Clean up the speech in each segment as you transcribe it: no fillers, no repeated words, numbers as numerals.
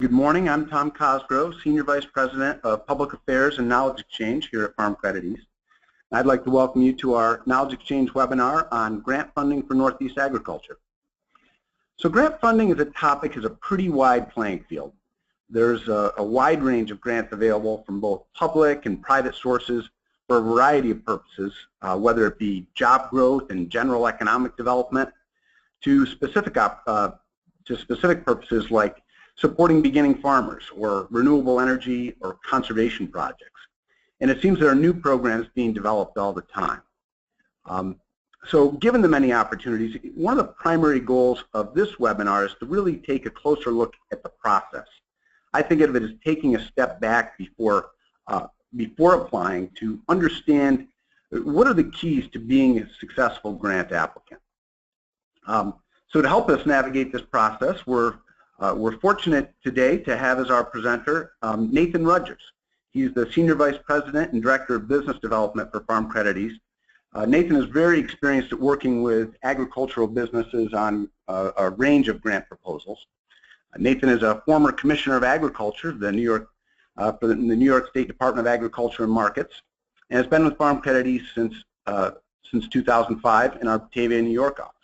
Good morning. I'm Tom Cosgrove, Senior Vice President of Public Affairs and Knowledge Exchange here at Farm Credit East. I'd like to welcome you to our Knowledge Exchange webinar on grant funding for Northeast agriculture. So grant funding as a topic is a pretty wide playing field. There's a wide range of grants available from both public and private sources for a variety of purposes, whether it be job growth and general economic development to specific purposes like supporting beginning farmers or renewable energy or conservation projects. And it seems there are new programs being developed all the time. So given the many opportunities, one of the primary goals of this webinar is to really take a closer look at the process. I think of it as taking a step back before applying to understand what are the keys to being a successful grant applicant. So to help us navigate this process, we're fortunate today to have as our presenter Nathan Rudgers. He's the Senior Vice President and Director of Business Development for Farm Credit East. Nathan is very experienced at working with agricultural businesses on a range of grant proposals. Nathan is a former Commissioner of Agriculture, for the New York State Department of Agriculture and Markets, and has been with Farm Credit East since 2005 in our Batavia, New York office.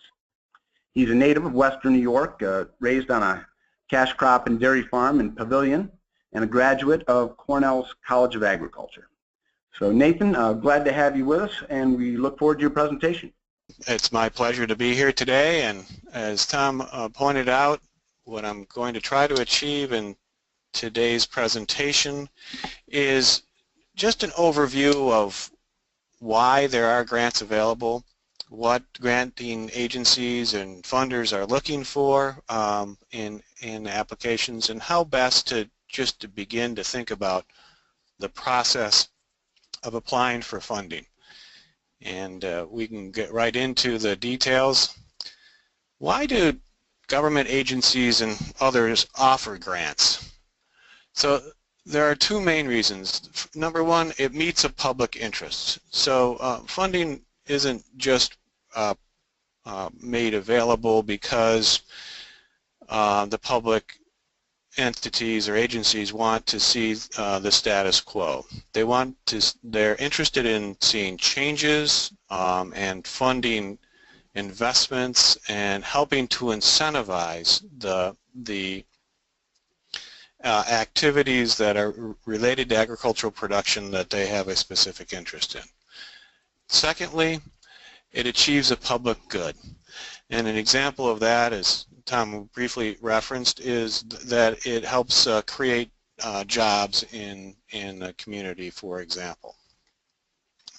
He's a native of Western New York, raised on a cash crop and dairy farm in Pavilion, and a graduate of Cornell's College of Agriculture. So Nathan, glad to have you with us, and we look forward to your presentation. It's my pleasure to be here today, and as Tom pointed out, what I'm going to try to achieve in today's presentation is just an overview of why there are grants available, what granting agencies and funders are looking for in applications, and how best to begin to think about the process of applying for funding. And we can get right into the details. Why do government agencies and others offer grants? So there are two main reasons. Number one, it meets a public interest. So funding isn't just made available because the public entities or agencies want to see the status quo. They're interested in seeing changes and funding investments and helping to incentivize the activities that are related to agricultural production that they have a specific interest in. Secondly, it achieves a public good. And an example of that, as Tom briefly referenced, is that it helps create jobs in a community, for example.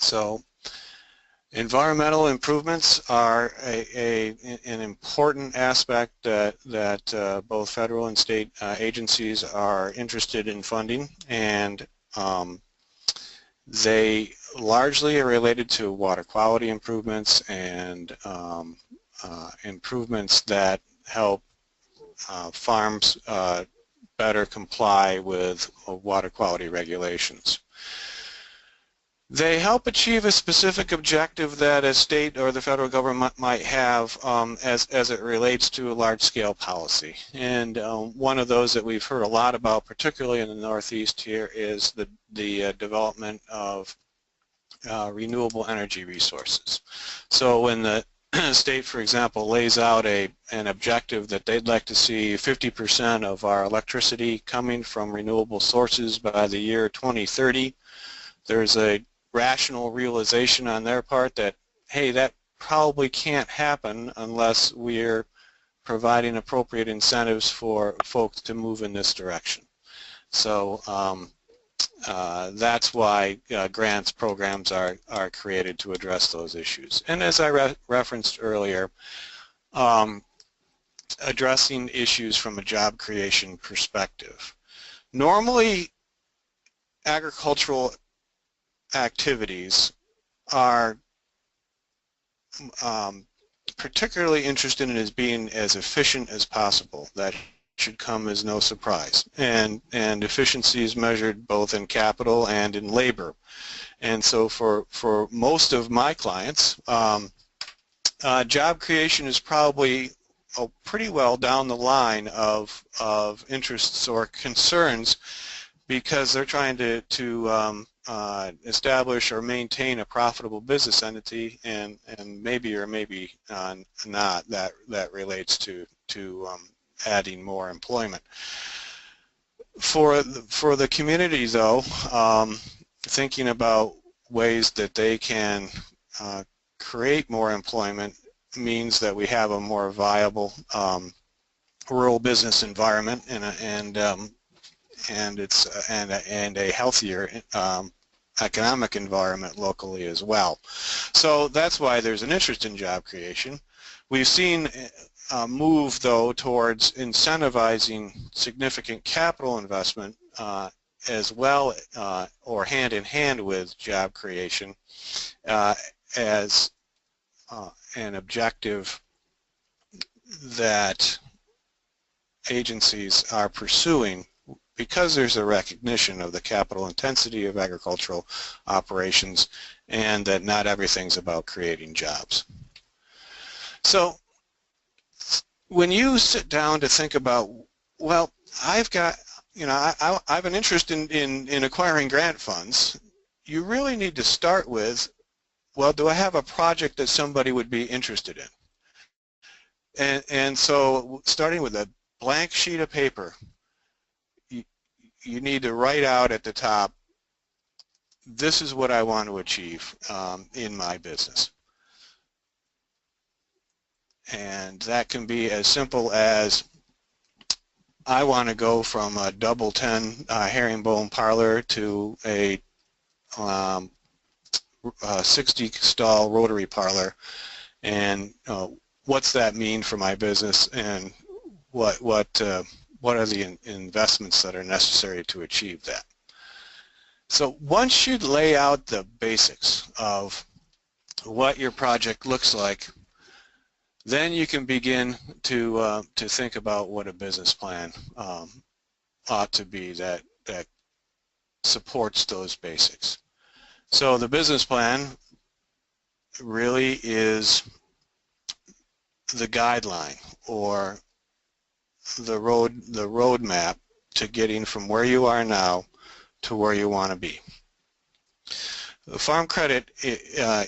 So environmental improvements are an important aspect that both federal and state agencies are interested in funding, and they largely are related to water quality improvements and improvements that help farms better comply with water quality regulations. They help achieve a specific objective that a state or the federal government might have as it relates to a large-scale policy. And one of those that we've heard a lot about, particularly in the Northeast here, is the development of renewable energy resources. So when the state, for example, lays out an objective that they'd like to see 50% of our electricity coming from renewable sources by the year 2030, there's a rational realization on their part that, hey, that probably can't happen unless we're providing appropriate incentives for folks to move in this direction. So that's why grants programs are created to address those issues. And as I referenced earlier, addressing issues from a job creation perspective. Normally, agricultural activities are particularly interested in being as efficient as possible. That should come as no surprise. And efficiency is measured both in capital and in labor. And so for most of my clients, job creation is probably pretty well down the line of interests or concerns, because they're trying to establish or maintain a profitable business entity, and maybe or maybe not that relates to adding more employment. For the community, though, thinking about ways that they can create more employment means that we have a more viable rural business environment and a healthier economic environment locally as well. So that's why there's an interest in job creation. We've seen a move, though, towards incentivizing significant capital investment as well, or hand in hand with job creation, as an objective that agencies are pursuing, because there's a recognition of the capital intensity of agricultural operations and that not everything's about creating jobs. So when you sit down to think about, well, I've got, I have an interest in acquiring grant funds, you really need to start with, well, do I have a project that somebody would be interested in? And so starting with a blank sheet of paper, you need to write out at the top, this is what I want to achieve in my business. And that can be as simple as, I want to go from a double 10 herringbone parlor to a 60-stall rotary parlor, and what's that mean for my business, and what are the investments that are necessary to achieve that. So once you lay out the basics of what your project looks like, then you can begin to think about what a business plan ought to be that supports those basics. So the business plan really is the guideline, or the roadmap to getting from where you are now to where you want to be. The Farm Credit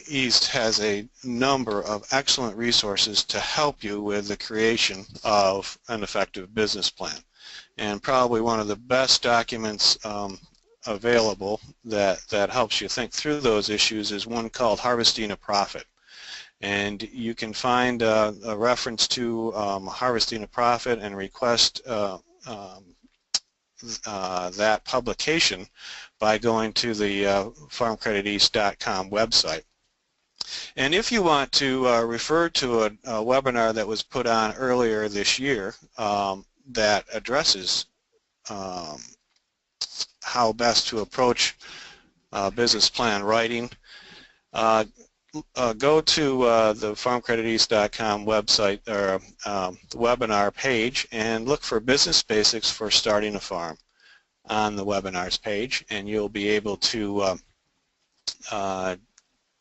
East has a number of excellent resources to help you with the creation of an effective business plan. And probably one of the best documents available that helps you think through those issues is one called Harvesting a Profit. And you can find a reference to Harvesting a Profit and request that publication by going to the farmcrediteast.com website. And if you want to refer to a webinar that was put on earlier this year that addresses how best to approach business plan writing, go to the farmcrediteast.com website, or the webinar page, and look for Business Basics for Starting a Farm on the webinars page, and you'll be able to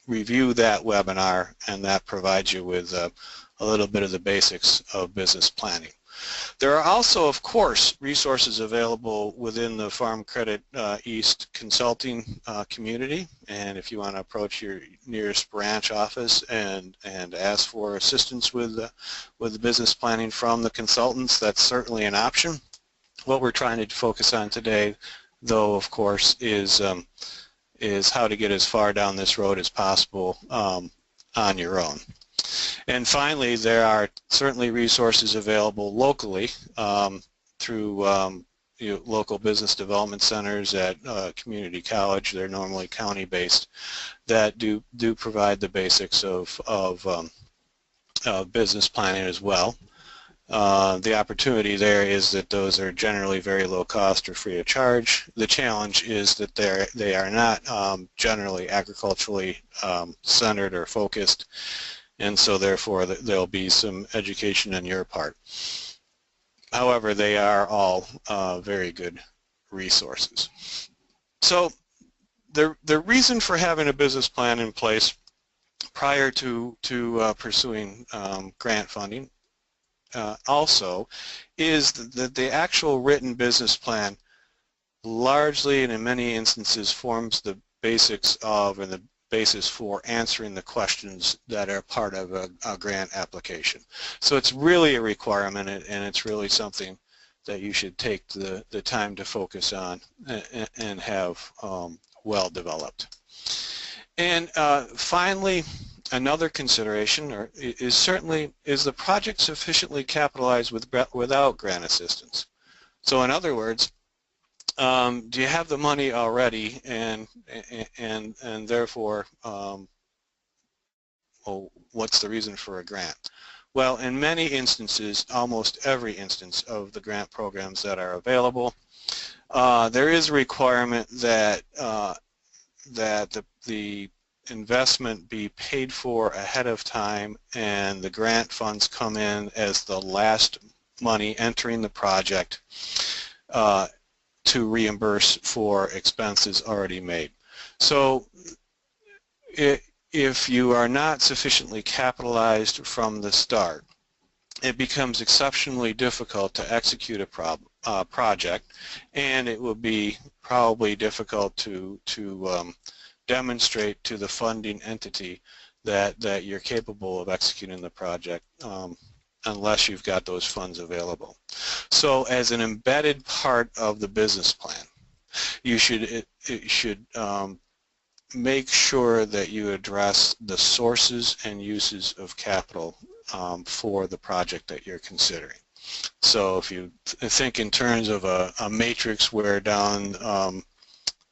review that webinar, and that provides you with a little bit of the basics of business planning. There are also, of course, resources available within the Farm Credit East consulting community, and if you want to approach your nearest branch office and ask for assistance with the business planning from the consultants, that's certainly an option. What we're trying to focus on today, though, of course, is how to get as far down this road as possible on your own. And finally, there are certainly resources available locally through local business development centers at community college. They're normally county-based, that do provide the basics of business planning as well. The opportunity there is that those are generally very low cost or free of charge. The challenge is that they are not generally agriculturally centered or focused, and so therefore there'll be some education on your part. However, they are all very good resources. So the reason for having a business plan in place prior to pursuing grant funding also is that the actual written business plan largely and in many instances forms the basics of and the basis for answering the questions that are part of a grant application. So it's really a requirement, and it's really something that you should take the time to focus on and have well developed. And finally, another consideration is certainly, is the project sufficiently capitalized without grant assistance? So in other words, do you have the money already, and therefore, well, what's the reason for a grant? Well, in many instances, almost every instance of the grant programs that are available, there is a requirement that the investment be paid for ahead of time, and the grant funds come in as the last money entering the project to reimburse for expenses already made. So if you are not sufficiently capitalized from the start, it becomes exceptionally difficult to execute a project, and it will be probably difficult to demonstrate to the funding entity that you're capable of executing the project unless you've got those funds available. So as an embedded part of the business plan, you should make sure that you address the sources and uses of capital for the project that you're considering. So if you think in terms of a matrix where down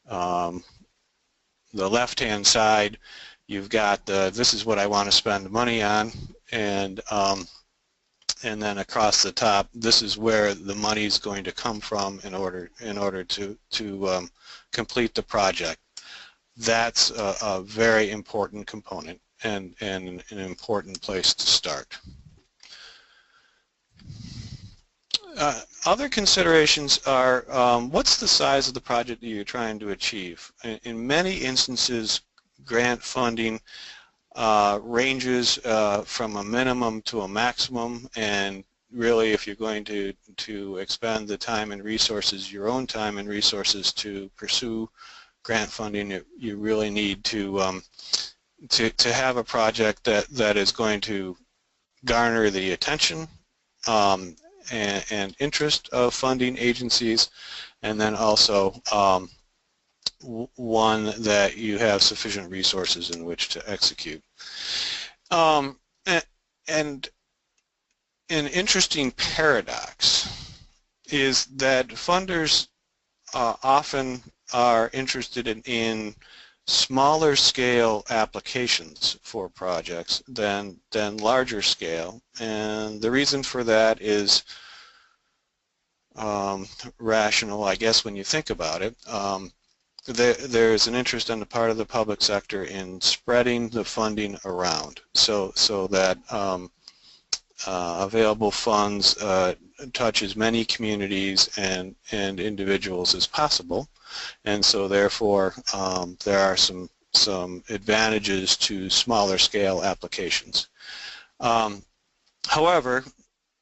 the left-hand side you've got this is what I want to spend money on, and then across the top, this is where the money is going to come from in order to complete the project. That's a very important component and an important place to start. Other considerations are what's the size of the project that you're trying to achieve? In many instances, grant funding ranges from a minimum to a maximum, and really if you're going to expend the time and resources, your own time and resources to pursue grant funding, you really need to have a project that is going to garner the attention and interest of funding agencies, and then also one that you have sufficient resources in which to execute. And an interesting paradox is that funders often are interested in smaller scale applications for projects than larger scale, and the reason for that is rational, I guess, when you think about it. There's an interest on the part of the public sector in spreading the funding around so that available funds touch as many communities and individuals as possible, and so therefore there are some advantages to smaller scale applications. However,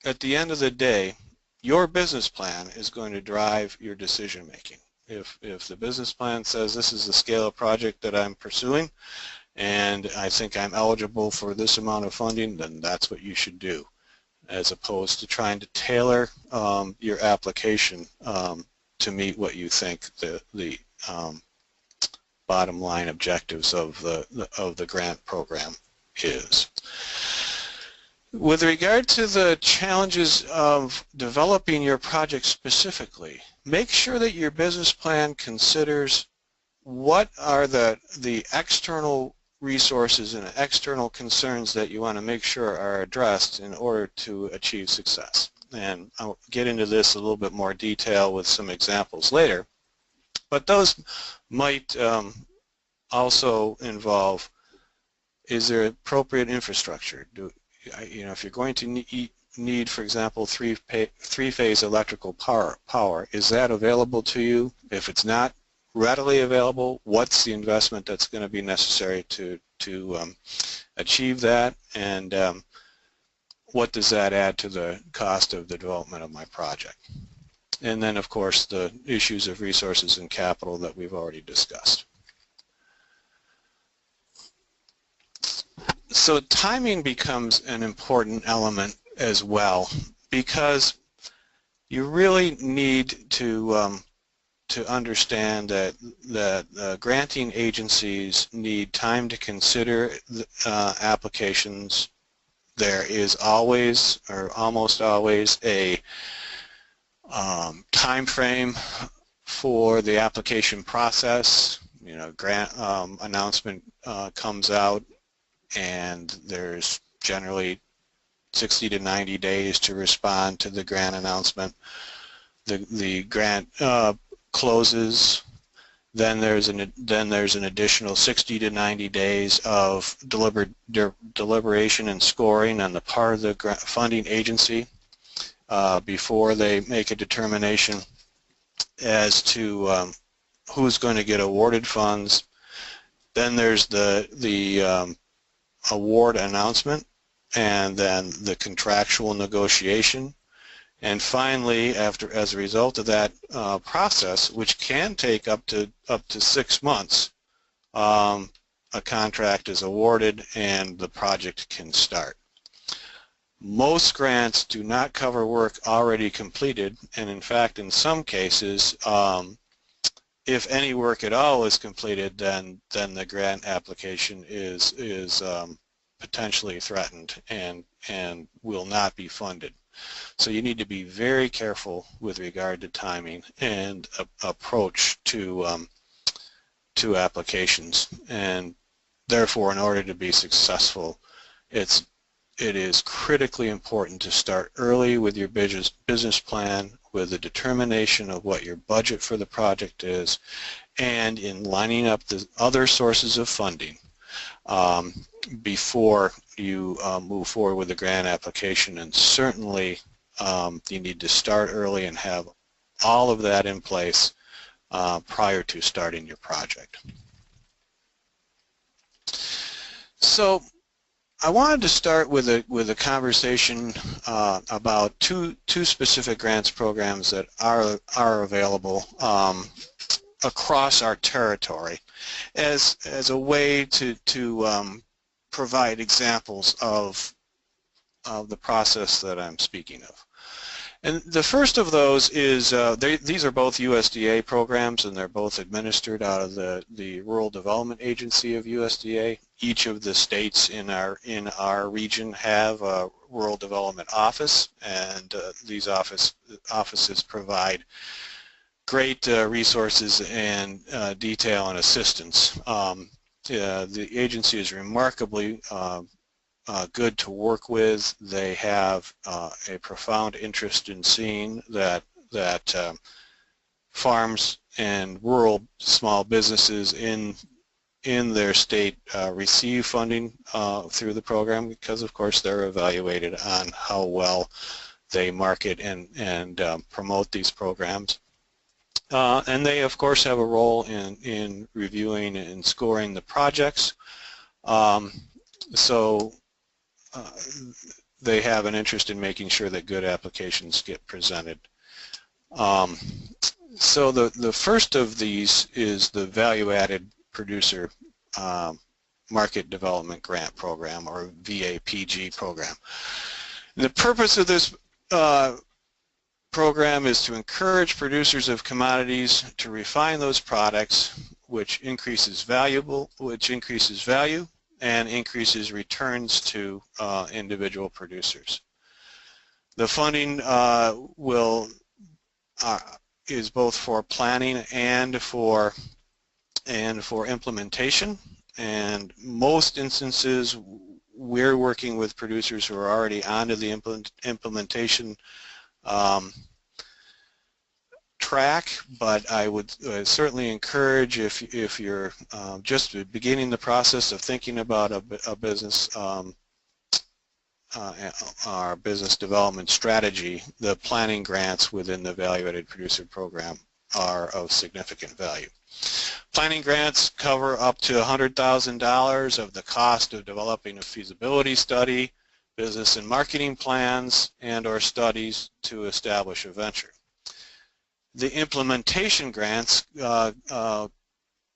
at the end of the day, your business plan is going to drive your decision making. If the business plan says this is the scale of project that I'm pursuing and I think I'm eligible for this amount of funding, then that's what you should do, as opposed to trying to tailor your application to meet what you think the bottom line objectives of the grant program is. With regard to the challenges of developing your project specifically, make sure that your business plan considers what are the external resources and external concerns that you want to make sure are addressed in order to achieve success. And I'll get into this a little bit more detail with some examples later, but those might also involve, is there appropriate infrastructure? If you're going to need, for example, three-phase electrical power, is that available to you? If it's not readily available, what's the investment that's going to be necessary to achieve that? And what does that add to the cost of the development of my project? And then, of course, the issues of resources and capital that we've already discussed. So timing becomes an important element as well, because you really need to understand that granting agencies need time to consider applications. There is always, or almost always, a time frame for the application process. You know, grant announcement comes out, and there's generally 60 to 90 days to respond to the grant announcement. The grant closes, then there's an additional 60 to 90 days of deliberation and scoring on the part of the funding agency before they make a determination as to who's going to get awarded funds. Then there's the award announcement, and then the contractual negotiation. And finally, as a result of that process, which can take up to 6 months, a contract is awarded and the project can start. Most grants do not cover work already completed, and in fact, in some cases, if any work at all is completed, then the grant application is potentially threatened and will not be funded. So you need to be very careful with regard to timing and approach to applications, and therefore, in order to be successful, it is critically important to start early with your business plan, with the determination of what your budget for the project is, and in lining up the other sources of funding before you move forward with the grant application. And certainly you need to start early and have all of that in place prior to starting your project. So I wanted to start with a conversation about two specific grants programs that are available across our territory as a way to provide examples of the process that I'm speaking of. And the first of those is, these are both USDA programs, and they're both administered out of the Rural Development Agency of USDA. Each of the states in our region have a Rural Development Office, and these offices provide great resources and detail and assistance. The agency is remarkably good to work with. They have a profound interest in seeing that farms and rural small businesses in their state receive funding through the program, because of course they're evaluated on how well they market and promote these programs. And they of course have a role in reviewing and scoring the projects. So they have an interest in making sure that good applications get presented. So the first of these is the Value-Added Producer Market Development Grant Program, or VAPG program. And the purpose of this program is to encourage producers of commodities to refine those products, which increases value and increases returns to individual producers. The funding is both for planning and for implementation, and most instances we're working with producers who are already onto the implementation track, but I would certainly encourage, if you're just beginning the process of thinking about a business, our business development strategy, the planning grants within the Value-Added Producer Program are of significant value. Planning grants cover up to $100,000 of the cost of developing a feasibility study, business and marketing plans and or studies to establish a venture. The implementation grants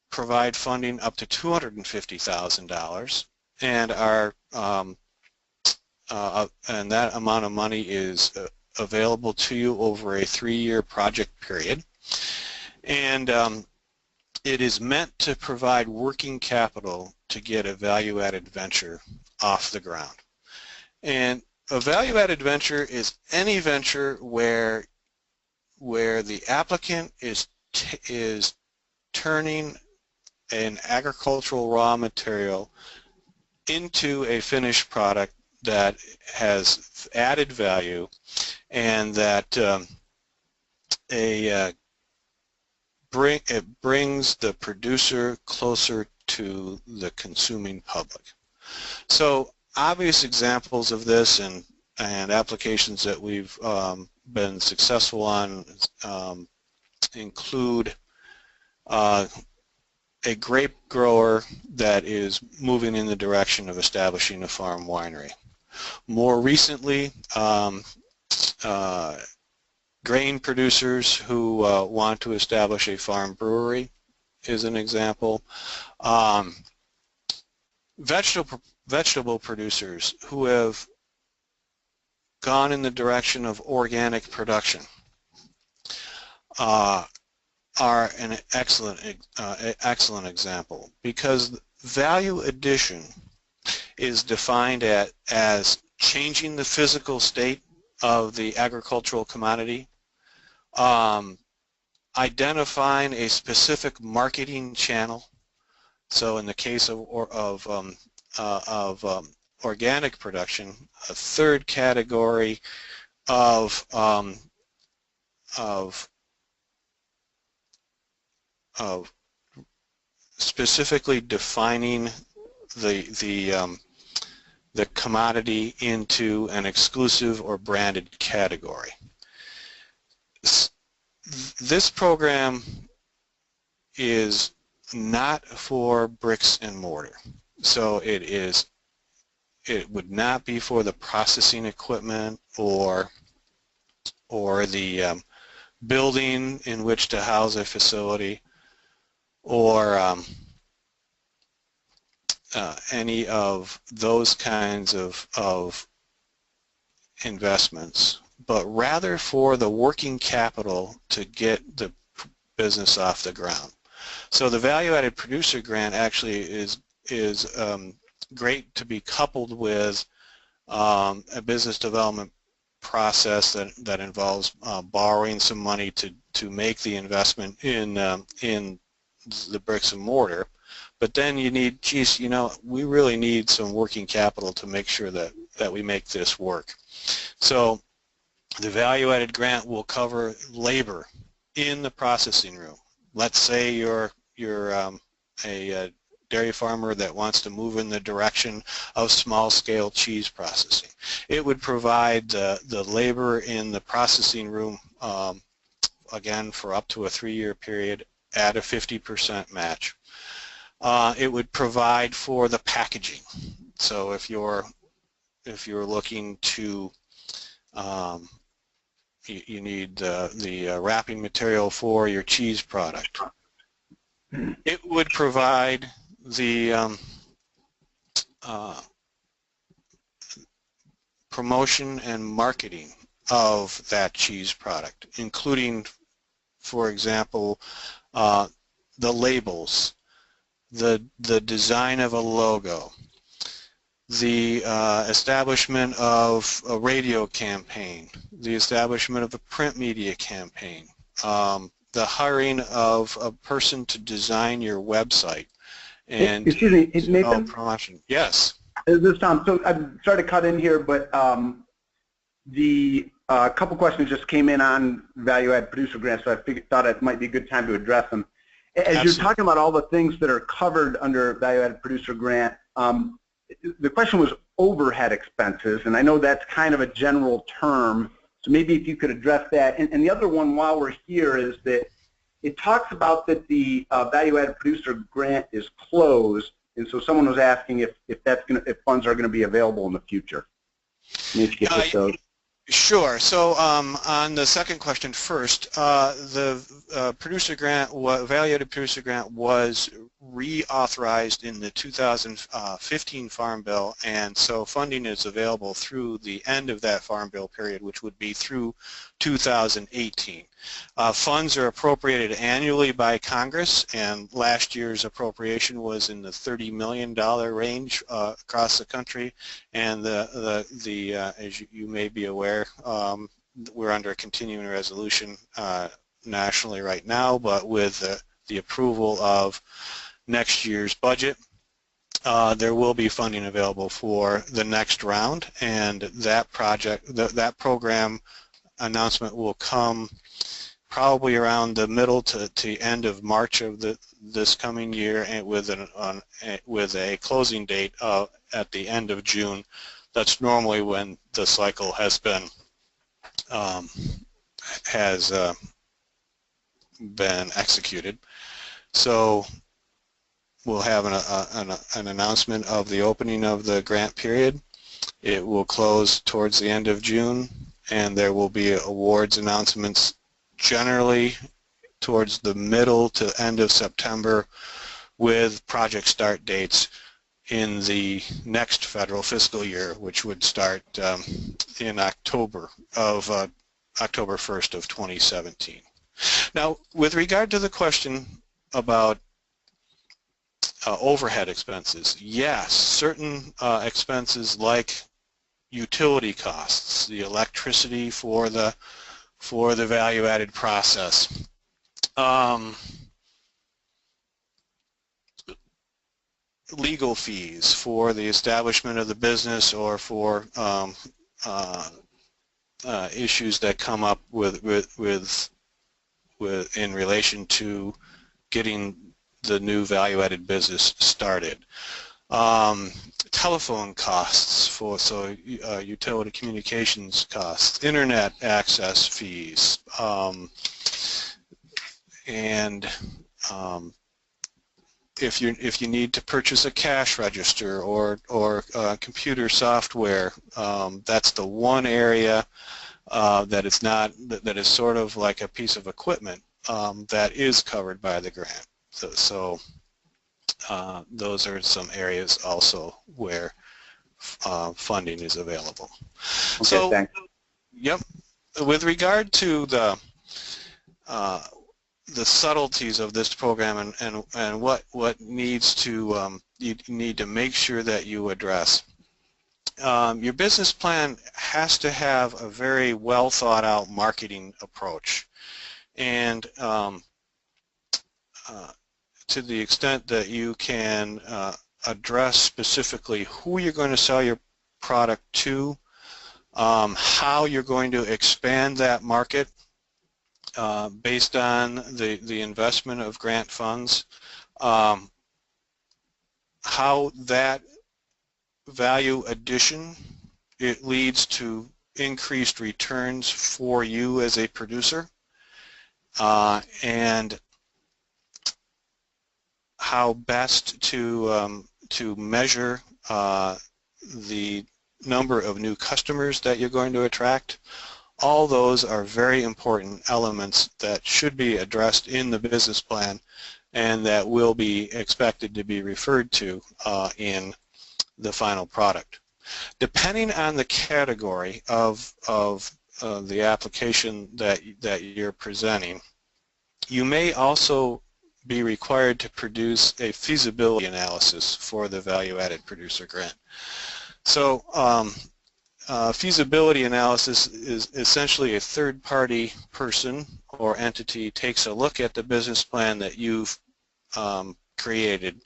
provide funding up to $250,000 and are and that amount of money is available to you over a 3-year project period, and it is meant to provide working capital to get a value-added venture off the ground. And a value-added venture is any venture where the applicant is turning an agricultural raw material into a finished product that has added value and that it brings the producer closer to the consuming public. So obvious examples of this and applications that we've been successful on include a grape grower that is moving in the direction of establishing a farm winery. More recently, grain producers who want to establish a farm brewery is an example. Vegetable producers who have gone in the direction of organic production are an excellent example, because value addition is defined as changing the physical state of the agricultural commodity, identifying a specific marketing channel. So in the case of organic production, a third category of specifically defining the commodity into an exclusive or branded category. This program is not for bricks and mortar, so it would not be for the processing equipment or the building in which to house a facility, or any of those kinds of investments, but rather for the working capital to get the business off the ground. So the value-added producer grant actually is great to be coupled with a business development process that involves borrowing some money to make the investment in the bricks and mortar. But then you need, geez, we really need some working capital to make sure that we make this work. So the value-added grant will cover labor in the processing room. Let's say you're a dairy farmer that wants to move in the direction of small-scale cheese processing. It would provide the labor in the processing room, again, for up to a 3-year period at a 50% match. It would provide for the packaging. So if you're looking to you need the wrapping material for your cheese product, it would provide the promotion and marketing of that cheese product, including, for example, the labels, the design of a logo, the establishment of a radio campaign, the establishment of a print media campaign, the hiring of a person to design your website, and excuse me, Nathan? Promotion. Yes. This is Tom. So I'm sorry to cut in here, but the couple questions just came in on value-add producer grants, so I thought it might be a good time to address them. As Absolutely. You're talking about all the things that are covered under value-added producer grant, the question was overhead expenses, and I know that's kind of a general term, so maybe if you could address that. And the other one while we're here is that it talks about that the value-added producer grant is closed, and so someone was asking if funds are going to be available in the future. Maybe you could hit those. Sure. So on the second question first, the producer grant, value-added producer grant, was reauthorized in the 2015 Farm Bill, and so funding is available through the end of that Farm Bill period, which would be through 2018. Funds are appropriated annually by Congress, and last year's appropriation was in the $30 million range across the country, and as you may be aware, we're under a continuing resolution nationally right now, but with the approval of next year's budget, there will be funding available for the next round, and that program announcement will come probably around the middle to end of March of this coming year, and with a closing date at the end of June. That's normally when the cycle has been executed. So we'll have an announcement of the opening of the grant period. It will close towards the end of June, and there will be awards announcements generally towards the middle to end of September, with project start dates in the next federal fiscal year, which would start in October 1st of 2017. Now, with regard to the question about overhead expenses, yes, certain expenses like utility costs, the electricity for the value-added process, legal fees for the establishment of the business, or for issues that come up in relation to getting the new value-added business started. Telephone costs, utility communications costs, internet access fees, and if you need to purchase a cash register or computer software, that's the one area that is sort of like a piece of equipment that is covered by the grant. So those are some areas also where funding is available. Okay, so, thanks. Yep. With regard to the subtleties of this program and what needs to you need to make sure that you address, your business plan has to have a very well thought out marketing approach, and to the extent that you can address specifically who you're going to sell your product to, how you're going to expand that market based on the investment of grant funds, how that value addition, it leads to increased returns for you as a producer, and how best to measure the number of new customers that you're going to attract. All those are very important elements that should be addressed in the business plan, and that will be expected to be referred to in the final product. Depending on the category of the application that you're presenting, you may also be required to produce a feasibility analysis for the value-added producer grant. So feasibility analysis is essentially a third-party person or entity takes a look at the business plan that you've created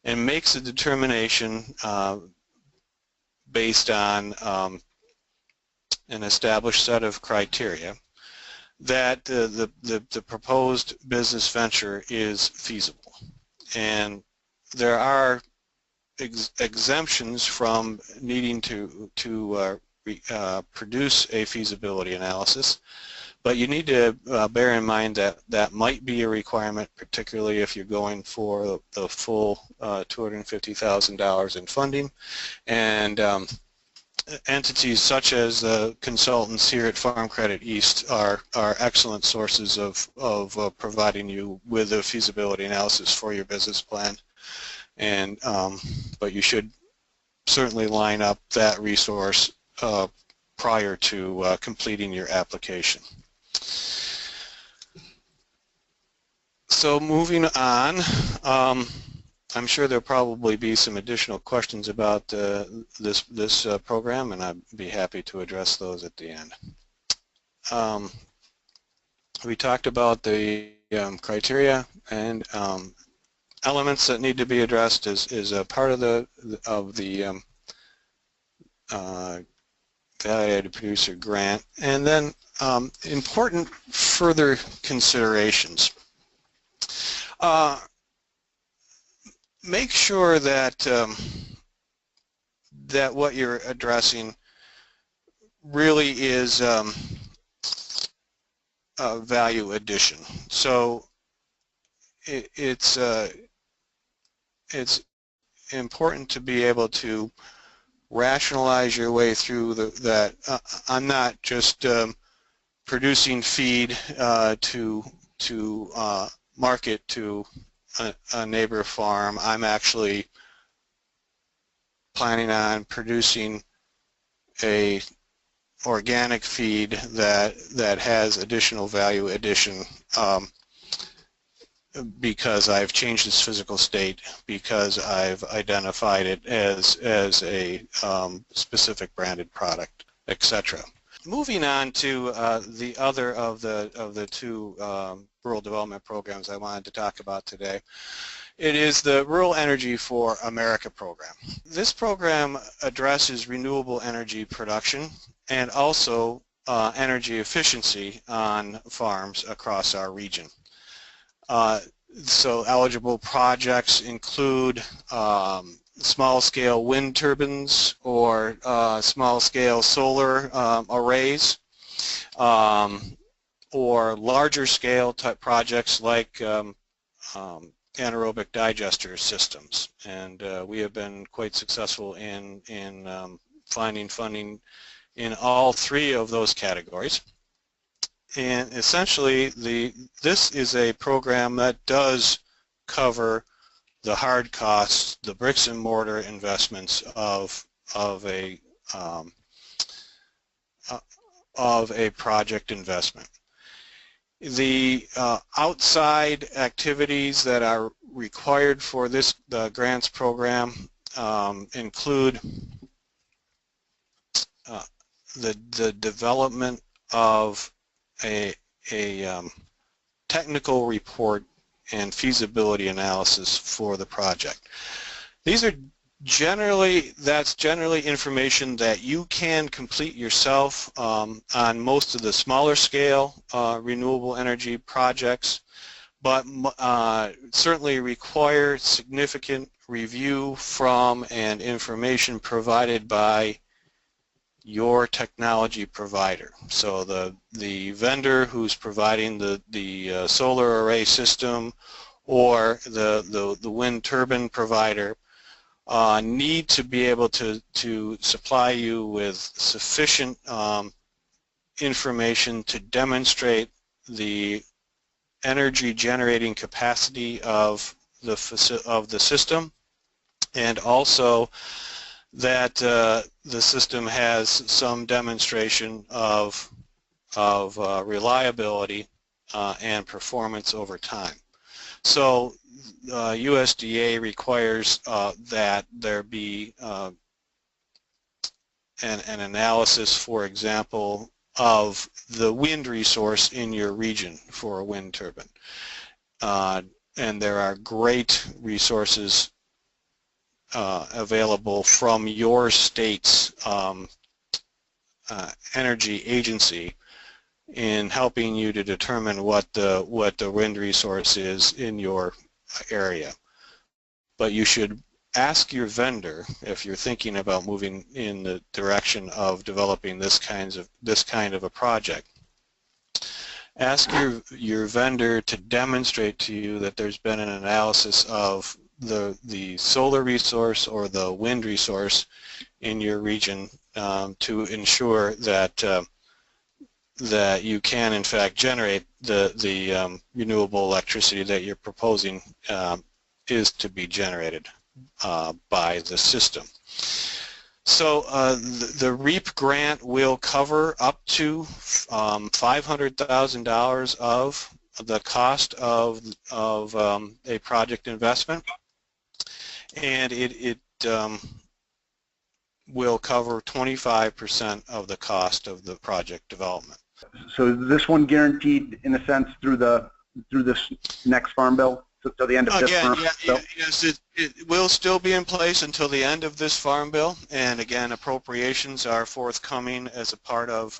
and makes a determination based on an established set of criteria that the proposed business venture is feasible. And there are exemptions from needing to produce a feasibility analysis, but you need to bear in mind that that might be a requirement, particularly if you're going for the full $250,000 in funding, and entities such as the consultants here at Farm Credit East are excellent sources of providing you with a feasibility analysis for your business plan. And but you should certainly line up that resource prior to completing your application. So moving on, I'm sure there'll probably be some additional questions about this program, and I'd be happy to address those at the end. We talked about the criteria and elements that need to be addressed is a part of the value-added producer grant, and then important further considerations. Make sure that that what you're addressing really is value addition. So it's important to be able to rationalize your way through that. I'm not just producing feed to market to a neighbor farm. I'm actually planning on producing a organic feed that has additional value addition because I've changed its physical state, because I've identified it as a specific branded product, etc. Moving on to the other of the two rural development programs I wanted to talk about today. It is the Rural Energy for America program. This program addresses renewable energy production and also energy efficiency on farms across our region. So eligible projects include small-scale wind turbines or small-scale solar arrays, or larger-scale type projects like anaerobic digester systems. And we have been quite successful in finding funding in all three of those categories. And essentially, this is a program that does cover the hard costs, the bricks and mortar investments of a project investment. The outside activities that are required for this grants program include the development of a technical report and feasibility analysis for the project. These are that's generally information that you can complete yourself on most of the smaller scale renewable energy projects, but certainly require significant review from and information provided by your technology provider. So the vendor who's providing the solar array system or the wind turbine provider need to be able to supply you with sufficient information to demonstrate the energy generating capacity of the system, and also that the system has some demonstration of reliability and performance over time. So USDA requires that there be an analysis, for example, of the wind resource in your region for a wind turbine. And there are great resources available from your state's energy agency in helping you to determine what the wind resource is in your area. But you should ask your vendor, if you're thinking about moving in the direction of developing this kind of a project, ask your vendor to demonstrate to you that there's been an analysis of the solar resource or the wind resource in your region to ensure that that you can in fact generate the renewable electricity that you're proposing is to be generated by the system. So the REAP grant will cover up to $500,000 of the cost of a project investment, and it will cover 25% of the cost of the project development. So is this one guaranteed in a sense through this next farm bill? Till the end of this farm bill? Yes, it will still be in place until the end of this farm bill, and again, appropriations are forthcoming as a part of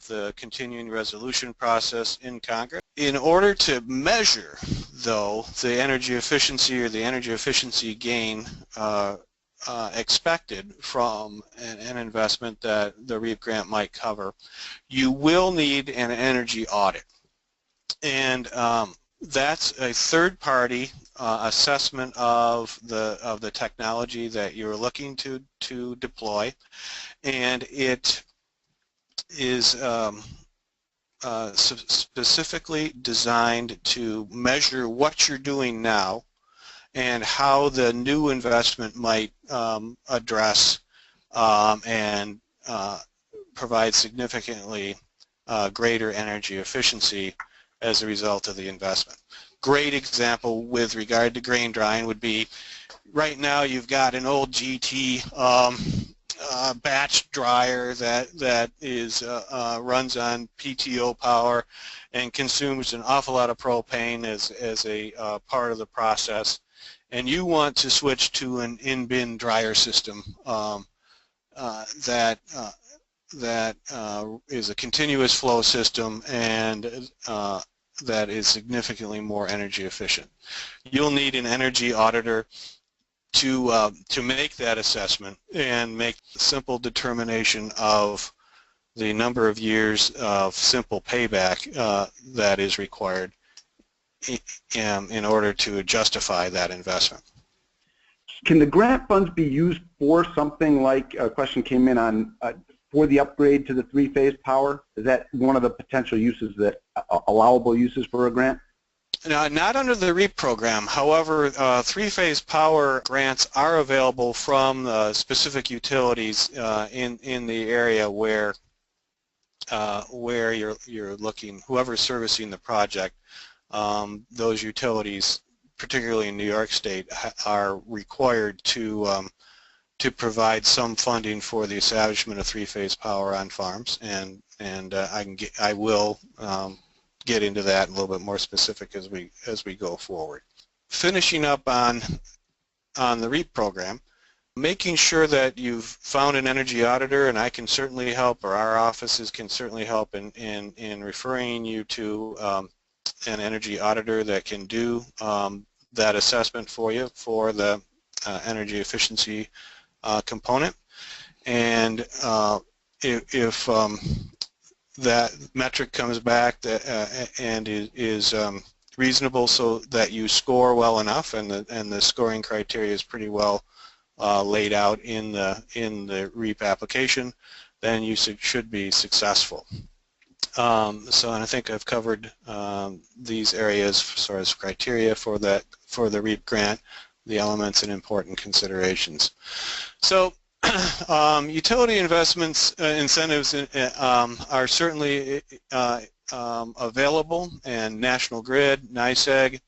the continuing resolution process in Congress. In order to measure, though, the energy efficiency or the energy efficiency gain expected from an investment that the REAP grant might cover, you will need an energy audit. And that's a third-party assessment of the technology that you're looking to deploy, and it is specifically designed to measure what you're doing now and how the new investment might address and provide significantly greater energy efficiency as a result of the investment. Great example with regard to grain drying would be, right now you've got an old GT batch dryer that is runs on PTO power and consumes an awful lot of propane as a part of the process, and you want to switch to an in-bin dryer system that is a continuous flow system and that is significantly more energy efficient. You'll need an energy auditor to make that assessment and make a simple determination of the number of years of simple payback that is required in order to justify that investment. Can the grant funds be used for something like, a question came in on, for the upgrade to the three-phase power? Is that one of the potential uses, that allowable uses for a grant? Not under the REAP program. However, three-phase power grants are available from specific utilities in the area where you're looking, whoever's servicing the project. Those utilities, particularly in New York State, are required to provide some funding for the establishment of three-phase power on farms, and I will get into that a little bit more specific as we go forward. Finishing up on the REAP program, making sure that you've found an energy auditor, and I can certainly help, or our offices can certainly help in referring you to an energy auditor that can do that assessment for you for the energy efficiency component. And if that metric comes back and is reasonable, so that you score well enough, and the scoring criteria is pretty well laid out in the REAP application, then you should be successful. And I think I've covered these areas as far as criteria for the REAP grant, the elements and important considerations. So utility investments incentives are certainly available, and National Grid, NYSEG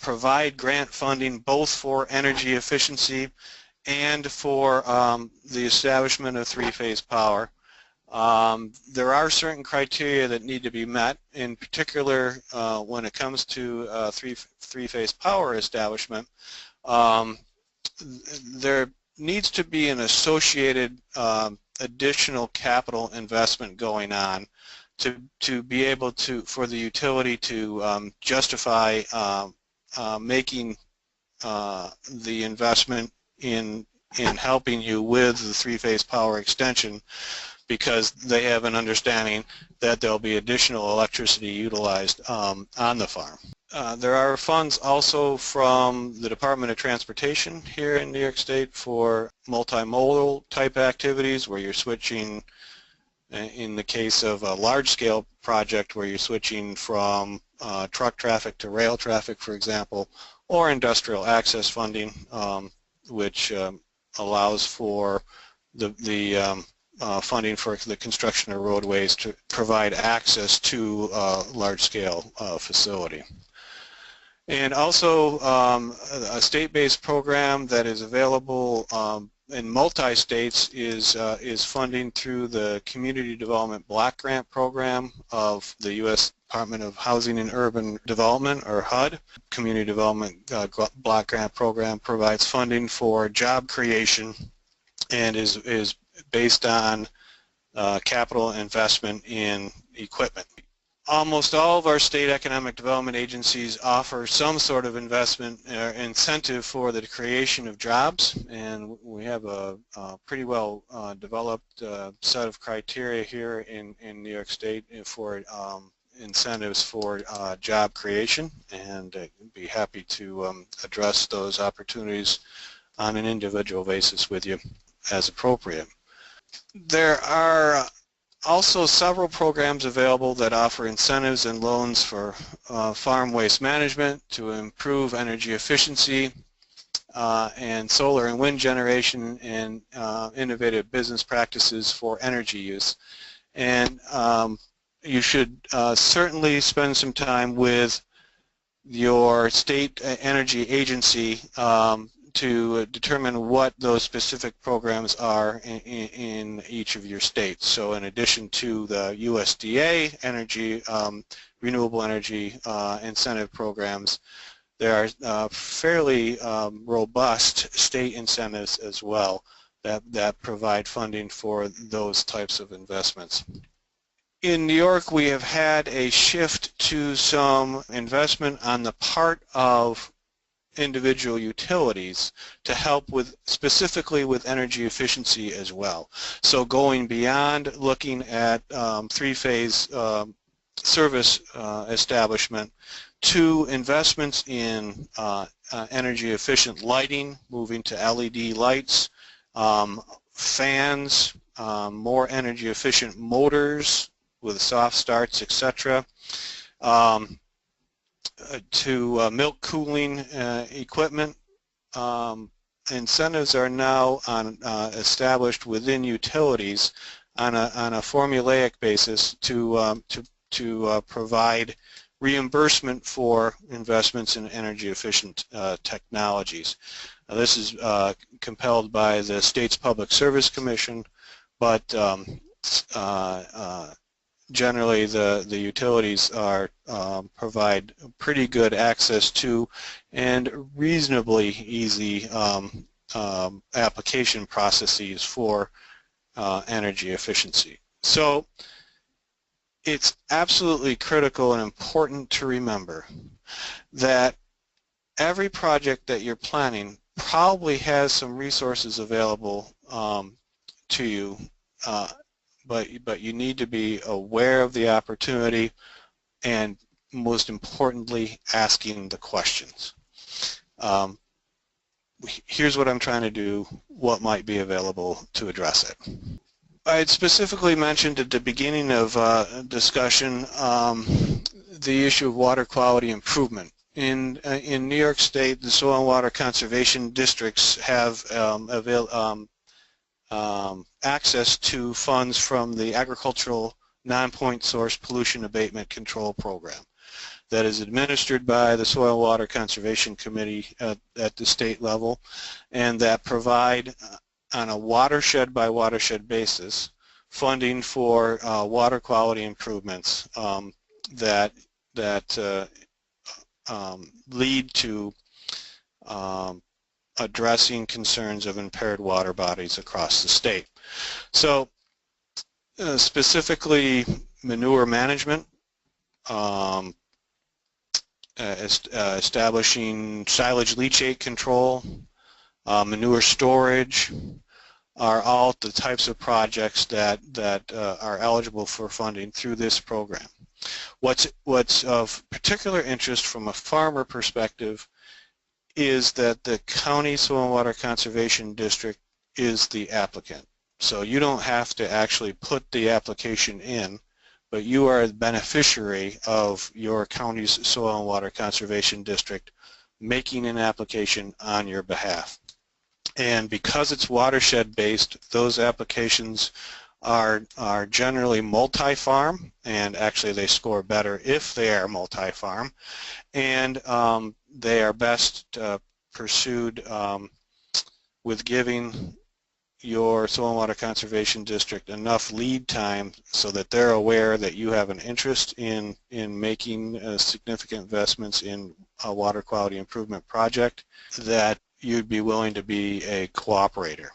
provide grant funding both for energy efficiency and for the establishment of three-phase power. There are certain criteria that need to be met, in particular when it comes to three-phase power establishment. There needs to be an associated additional capital investment going on to be able to, for the utility to justify making the investment in helping you with the three-phase power extension, because they have an understanding that there'll be additional electricity utilized on the farm. There are funds also from the Department of Transportation here in New York State for multimodal type activities where you're switching, in the case of a large-scale project where you're switching from truck traffic to rail traffic, for example, or industrial access funding, which allows for the funding for the construction of roadways to provide access to a large-scale facility. And also a state-based program that is available in multi-states is funding through the Community Development Block Grant Program of the U.S. Department of Housing and Urban Development, or HUD. Community Development Block Grant Program provides funding for job creation and is based on capital investment in equipment. Almost all of our state economic development agencies offer some sort of investment incentive for the creation of jobs, and we have a pretty well developed set of criteria here in New York State for incentives for job creation, and I'd be happy to address those opportunities on an individual basis with you as appropriate. There are also several programs available that offer incentives and loans for farm waste management to improve energy efficiency and solar and wind generation and innovative business practices for energy use. And you should certainly spend some time with your state energy agency to determine what those specific programs are in each of your states. So in addition to the USDA energy, renewable energy incentive programs, there are fairly robust state incentives as well that provide funding for those types of investments. In New York, we have had a shift to some investment on the part of individual utilities to help with specifically with energy efficiency as well. So going beyond looking at three-phase service establishment to investments in energy efficient lighting, moving to LED lights, fans, more energy efficient motors with soft starts, etc. To milk cooling equipment. Incentives are now established within utilities on a formulaic basis to provide reimbursement for investments in energy efficient technologies. Now, this is compelled by the state's Public Service Commission, but generally the utilities provide pretty good access to and reasonably easy application processes for energy efficiency. So it's absolutely critical and important to remember that every project that you're planning probably has some resources available to you, but you need to be aware of the opportunity and, most importantly, asking the questions. Here's what I'm trying to do, what might be available to address it. I had specifically mentioned at the beginning of discussion the issue of water quality improvement. In New York State, the soil and water conservation districts have access to funds from the Agricultural Non-Point Source Pollution Abatement Control Program that is administered by the Soil and Water Conservation Committee at the state level, and that provide on a watershed by watershed basis funding for water quality improvements that lead to addressing concerns of impaired water bodies across the state. So specifically manure management, establishing silage leachate control, manure storage are all the types of projects that are eligible for funding through this program. What's of particular interest from a farmer perspective is that the County Soil and Water Conservation District is the applicant. So you don't have to actually put the application in, but you are the beneficiary of your county's Soil and Water Conservation District making an application on your behalf. And because it's watershed based, those applications are generally multi-farm, and actually they score better if they are multi-farm, and they are best pursued with giving your Soil and Water Conservation District enough lead time so that they're aware that you have an interest in making significant investments in a water quality improvement project, that you'd be willing to be a cooperator.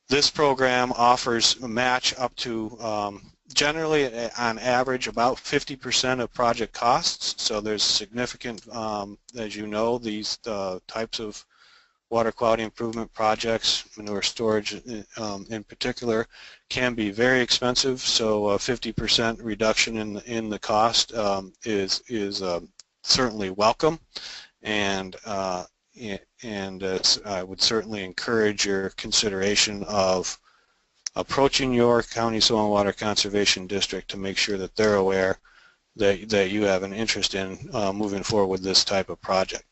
This program offers a match up to generally on average about 50% of project costs, so there's significant, as you know, these types of water quality improvement projects, manure storage in particular, can be very expensive, so a 50% reduction in the cost is certainly welcome, and I would certainly encourage your consideration of approaching your County Soil and Water Conservation District to make sure that they're aware that you have an interest in moving forward with this type of project.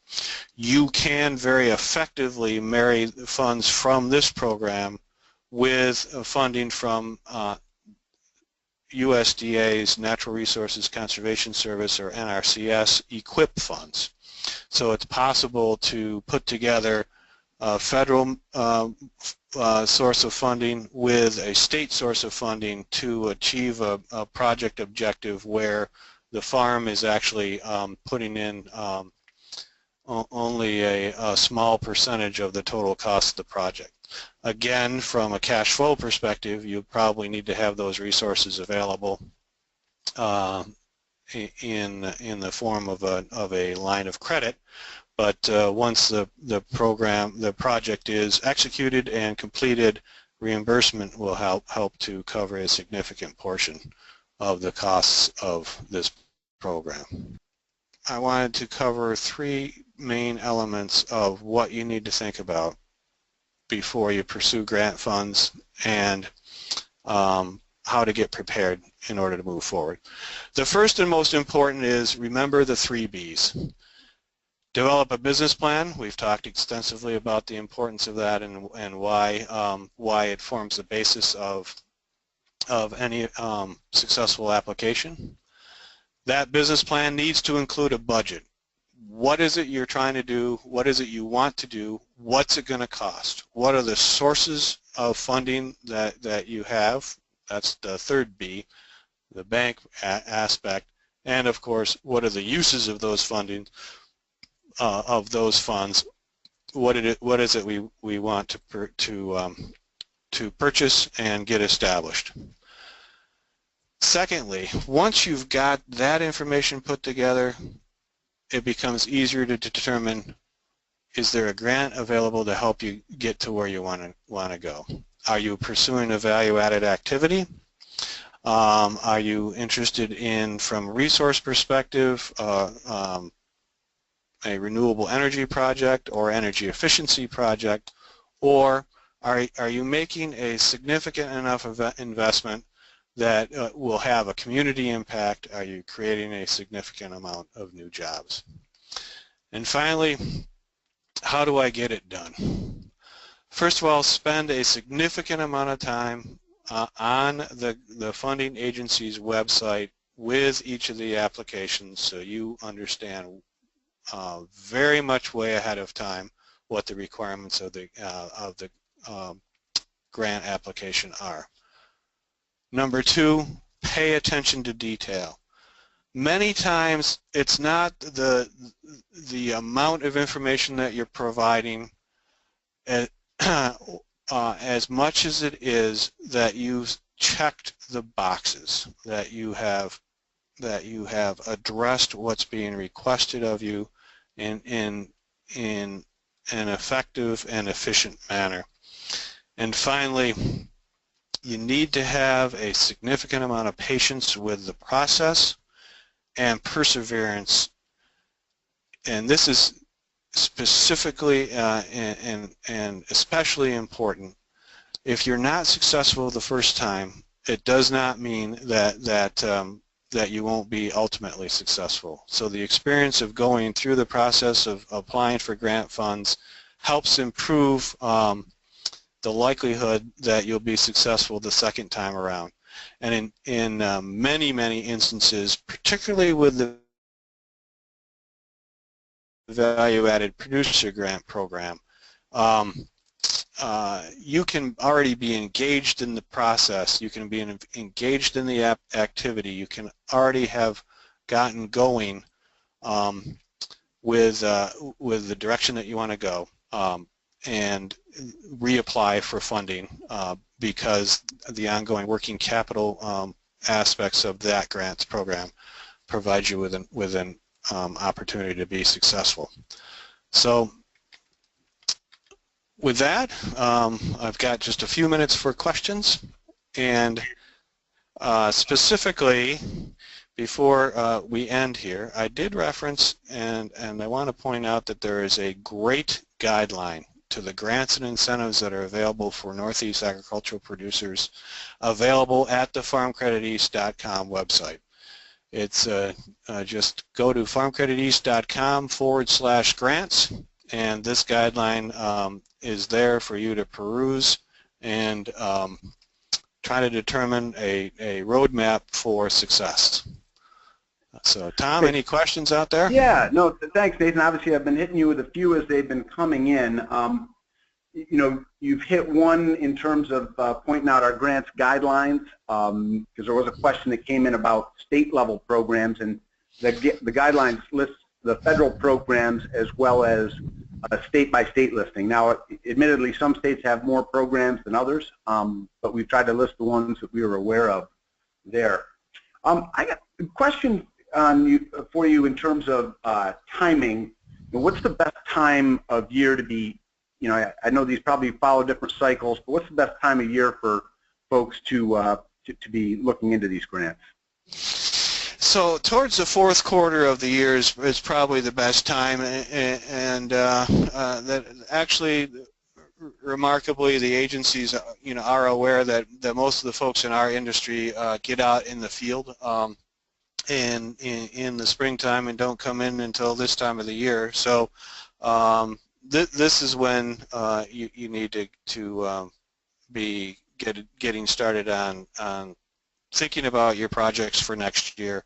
You can very effectively marry the funds from this program with funding from USDA's Natural Resources Conservation Service, or NRCS, EQIP funds. So it's possible to put together a federal source of funding with a state source of funding to achieve a project objective where the farm is actually putting in only a small percentage of the total cost of the project. Again, from a cash flow perspective, you probably need to have those resources available in the form of a line of credit. But once the project is executed and completed, reimbursement will help to cover a significant portion of the costs of this program. I wanted to cover three main elements of what you need to think about before you pursue grant funds, and how to get prepared in order to move forward. The first and most important is remember the 3 Bs. Develop a business plan. We've talked extensively about the importance of that and why it forms the basis of any successful application. That business plan needs to include a budget. What is it you're trying to do? What is it you want to do? What's it going to cost? What are the sources of funding that you have? That's the 3rd B, the bank aspect. And of course, what are the uses of those funding, of those funds? What is it we want to purchase and get established? Secondly, once you've got that information put together, it becomes easier to determine, is there a grant available to help you get to where you want to go? Are you pursuing a value-added activity? Are you interested in, from a resource perspective, a renewable energy project or energy efficiency project? Or are you making a significant enough investment that will have a community impact? Are you creating a significant amount of new jobs? And finally, how do I get it done? First of all, spend a significant amount of time on the funding agency's website with each of the applications, so you understand very much way ahead of time what the requirements of the grant application are. Number 2, pay attention to detail. Many times it's not the amount of information that you're providing as much as it is that you've checked the boxes, that you have addressed what's being requested of you in an effective and efficient manner. And finally, you need to have a significant amount of patience with the process. and perseverance. And this is specifically and especially important. If you're not successful the first time, it does not mean that you won't be ultimately successful. So the experience of going through the process of applying for grant funds helps improve the likelihood that you'll be successful the second time around. And in many, many instances, particularly with the value-added producer grant program, you can already be engaged in the process. You can be engaged in the activity. You can already have gotten going with the direction that you want to go, and reapply for funding because the ongoing working capital aspects of that grants program provide you with an opportunity to be successful. So with that, I've got just a few minutes for questions, and specifically before we end here, I did reference and I want to point out that there is a great guideline to the grants and incentives that are available for Northeast agricultural producers available at the farmcrediteast.com website. It's just go to farmcrediteast.com/grants, and this guideline is there for you to peruse and try to determine a roadmap for success. So Tom, any questions out there? Yeah, no, thanks, Nathan. Obviously, I've been hitting you with a few as they've been coming in. You know, you've hit one in terms of pointing out our grants guidelines, because there was a question that came in about state-level programs, and the guidelines list the federal programs as well as a state-by-state listing. Now, admittedly, some states have more programs than others, but we've tried to list the ones that we were aware of there. I got a question for you in terms of timing. What's the best time of year to be, you know, I know these probably follow different cycles, but what's the best time of year for folks to be looking into these grants? So towards the fourth quarter of the year is probably the best time, and that actually, remarkably, the agencies, you know, are aware that most of the folks in our industry get out in the field in the springtime and don't come in until this time of the year. So this is when you need to be getting started on thinking about your projects for next year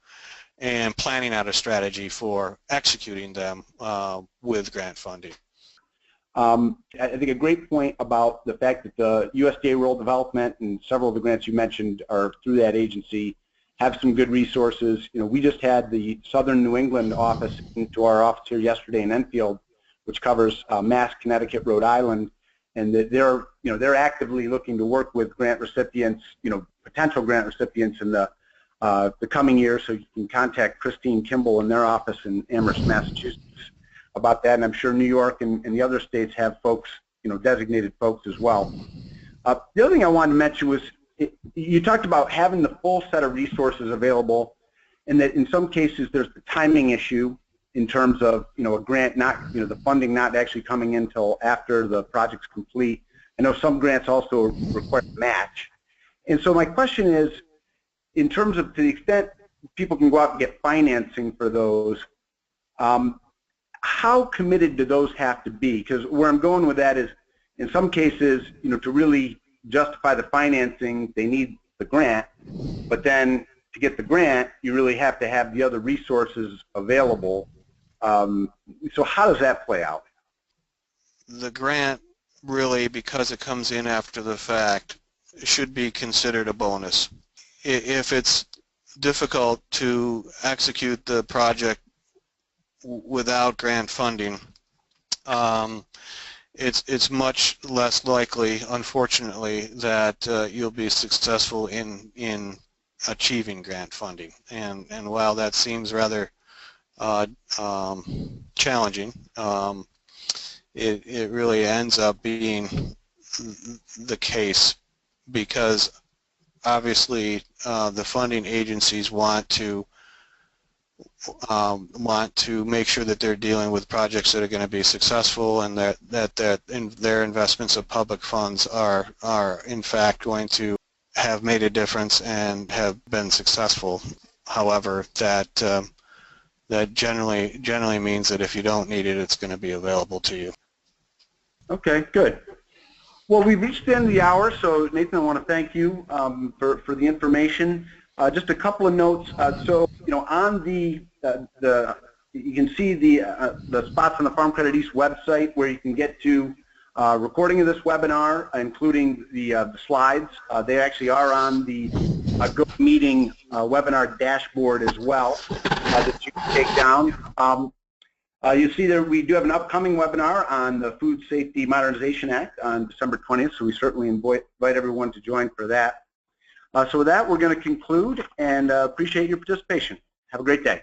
and planning out a strategy for executing them with grant funding. I think a great point about the fact that the USDA Rural Development and several of the grants you mentioned are through that agency have some good resources. You know, we just had the Southern New England office into our office here yesterday in Enfield, which covers Mass, Connecticut, Rhode Island, and that they're actively looking to work with grant recipients, you know, potential grant recipients in the coming year. So you can contact Christine Kimball in their office in Amherst, Massachusetts, about that. And I'm sure New York and the other states have folks, you know, designated folks as well. The other thing I wanted to mention was you talked about having the full set of resources available, and that in some cases there's the timing issue in terms of, you know, a grant not, you know, the funding not actually coming in until after the project's complete. I know some grants also require a match. And so my question is, in terms of, to the extent people can go out and get financing for those, how committed do those have to be? Because where I'm going with that is, in some cases, you know, to really justify the financing, they need the grant, but then to get the grant, you really have to have the other resources available. So how does that play out? The grant really, because it comes in after the fact, should be considered a bonus. If it's difficult to execute the project without grant funding, it's much less likely, unfortunately, that you'll be successful in achieving grant funding. And while that seems rather challenging, it really ends up being the case, because obviously the funding agencies want to want to make sure that they're dealing with projects that are going to be successful, and that their investments of public funds are in fact going to have made a difference and have been successful. However, that generally means that if you don't need it, it's going to be available to you. Okay, good. Well, we've reached the end of the hour, so Nathan, I want to thank you for the information. Just a couple of notes. So, on you can see the spots on the Farm Credit East website where you can get to recording of this webinar, including the slides. They actually are on the GoToMeeting webinar dashboard as well that you can take down. You see there we do have an upcoming webinar on the Food Safety Modernization Act on December 20th, so we certainly invite everyone to join for that. So with that, we're going to conclude and appreciate your participation. Have a great day.